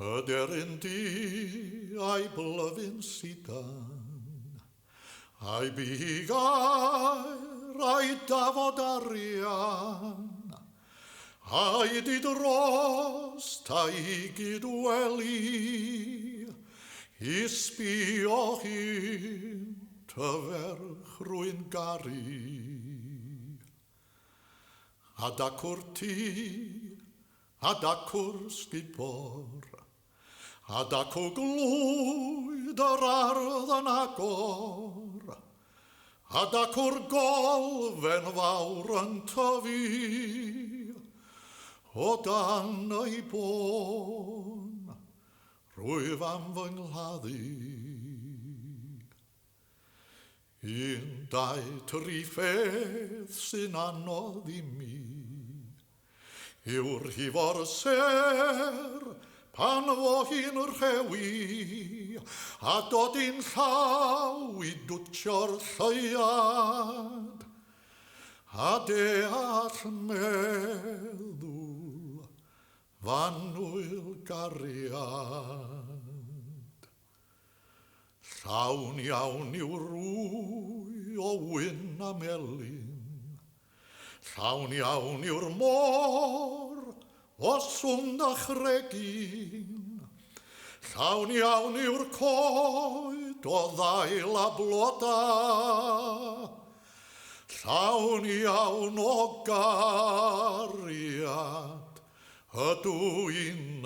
Hyder yn di a'i blyfyn sidan, a'i bigair a'i dafod arian, a'i di drost a'i gydweli, i sbio hi'n tyferch rwy'n gari. A dacwr ti, a dacwr sgubor, a dacw glwyd yr ardd yn agor, a dacwr golfen fawr yn tyfu, o dan ei bon, rwyf am fy ngladdu. Un, dau, tri pheth sy'n anodd i mi, yw'r hifo'r ser pan fo hi'n rhewi, a dod i'n llaw i dwtio'r lleiad, a deall meddwl fanwyl gariad. Llawn iawn i'w rwy o wyn a melyn, llawn iawn yw'r môr o swnd a chregin, llawn iawn yw'r coed o ddail a bloda, llawn iawn o gariad ydw i'n